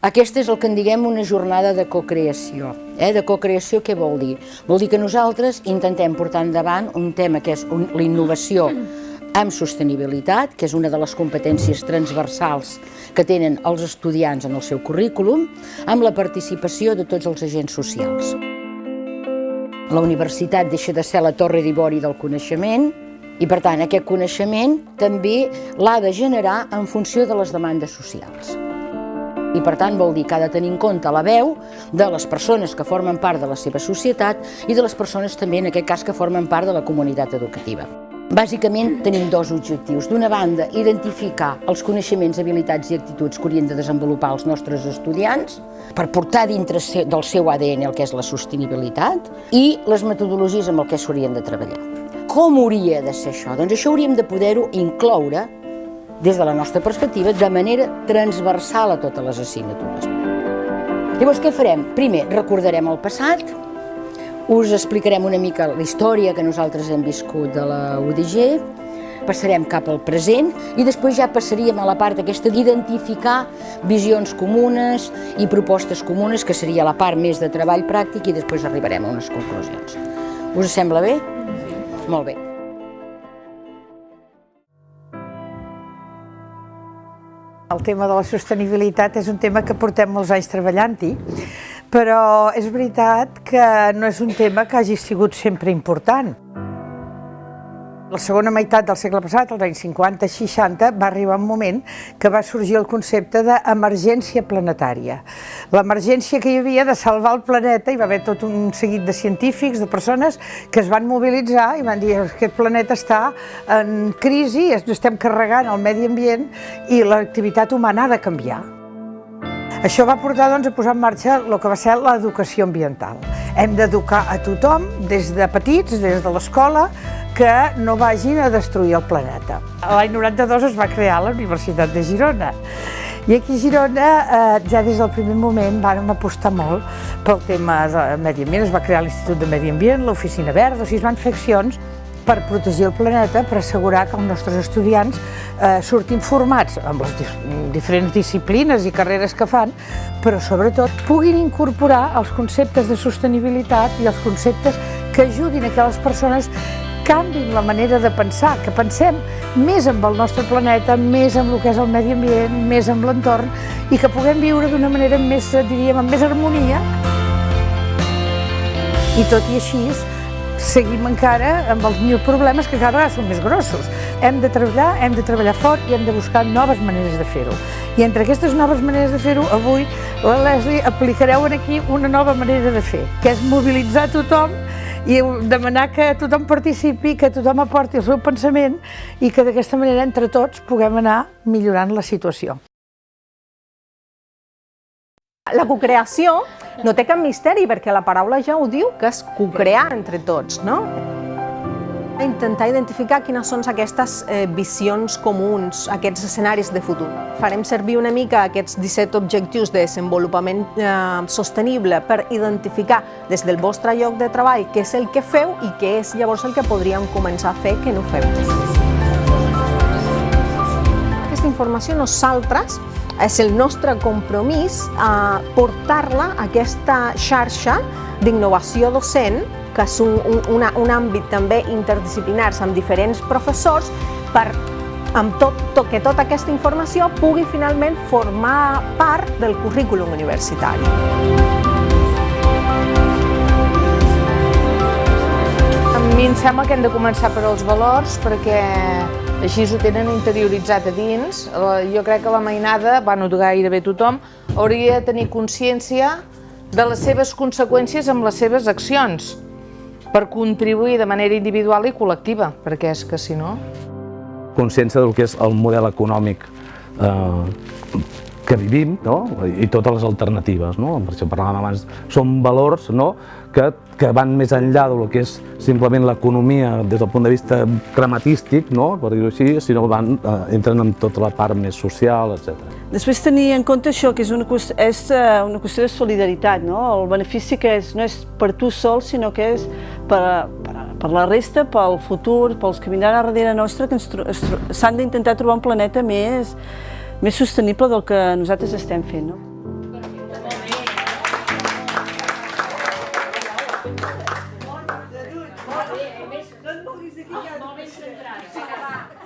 Aquesta és el que en diguem una jornada de cocreació. De cocreació què vol dir? Vol dir que nosaltres intentem portar endavant un tema que és la innovació amb sostenibilitat, que és una de les competències transversals que tenen els estudiants en el seu currículum, amb la participació de tots els agents socials. La universitat deixa de ser la torre d'ivori del coneixement i, per tant, aquest coneixement també l'ha de generar en funció de les demandes socials. I, per tant, vol dir que ha de tenir en compte la veu de les persones que formen part de la seva societat i de les persones també, en aquest cas, que formen part de la comunitat educativa. Bàsicament tenim dos objectius. D'una banda, identificar els coneixements, habilitats i actituds que haurien de desenvolupar els nostres estudiants per portar dintre del seu ADN el que és la sostenibilitat i les metodologies amb el que s'haurien de treballar. Com hauria de ser això? Doncs això hauríem de poder-ho incloure des de la nostra perspectiva, de manera transversal a totes les assignatures. Llavors, què farem? Primer, recordarem el passat, us explicarem una mica la història que nosaltres hem viscut de la UDG, passarem cap al present i després ja passaríem a la part aquesta d'identificar visions comunes i propostes comunes, que seria la part més de treball pràctic, i després arribarem a unes conclusions. Us sembla bé? Sí. Molt bé. El tema de la sostenibilitat és un tema que portem molts anys treballant-hi, però és veritat que no és un tema que hagi sigut sempre important. La segona meitat del segle passat, als anys 50-60, va arribar un moment que va sorgir el concepte d'emergència planetària. L'emergència que hi havia de salvar el planeta, hi va haver tot un seguit de científics, de persones que es van mobilitzar i van dir que aquest planeta està en crisi, estem carregant el medi ambient i l'activitat humana ha de canviar. Això va portar a posar en marxa el que va ser l'educació ambiental. Hem d'educar a tothom, des de petits, des de l'escola, que no vagin a destruir el planeta. L'any 92 es va crear la Universitat de Girona. I aquí a Girona, ja des del primer moment, vam apostar molt pel tema del medi ambient. Es va crear l'Institut de Medi Ambient, l'Oficina Verda, o sigui, es van fer accions per protegir el planeta, per assegurar que els nostres estudiants surtin formats amb les diferents disciplines i carreres que fan, però sobretot puguin incorporar els conceptes de sostenibilitat i els conceptes que ajudin a que les persones canviïn la manera de pensar, que pensem més amb el nostre planeta, més amb el que és el medi ambient, més amb l'entorn, i que puguem viure d'una manera més, diríem, amb més harmonia. I tot i així, seguim encara amb els 1000 problemes que cada vegada són més grossos. Hem de treballar fort i hem de buscar noves maneres de fer-ho. I entre aquestes noves maneres de fer-ho, avui la Leslie aplicareu aquí una nova manera de fer, que és mobilitzar tothom i demanar que tothom participi, que tothom aporti el seu pensament i que d'aquesta manera entre tots puguem anar millorant la situació. La cocreació no té cap misteri perquè la paraula ja ho diu, que és cocrear entre tots, no? Intentar identificar quines són aquestes visions comuns, aquests escenaris de futur. Farem servir una mica aquests 17 objectius de desenvolupament sostenible per identificar des del vostre lloc de treball què és el que feu i què és llavors el que podríem començar a fer que no feu. Aquesta informació nosaltres és el nostre compromís a portar-la a aquesta xarxa d'innovació docent, que és un àmbit també interdisciplinar amb diferents professors, per que tota aquesta informació pugui finalment formar part del currículum universitari. A mi em sembla que hem de començar per als valors, perquè així ho tenen interioritzat a dins. Jo crec que la mainada, gairebé tothom, hauria de tenir consciència de les seves conseqüències amb les seves accions, per contribuir de manera individual i col·lectiva, perquè és que si no... Consciència del que és el model econòmic que vivim, i totes les alternatives. Per això parlàvem abans, són valors que van més enllà del que és simplement l'economia des del punt de vista crematístic, per dir-ho així, sinó que entren en tota la part més social, etc. Després tenir en compte això, que és una qüestió de solidaritat, el benefici que no és per tu sol, sinó que és per la resta, pel futur, pels que vindran a darrere nostre, que s'han d'intentar trobar un planeta més sostenible del que nosaltres estem fent. Molt ben centrada.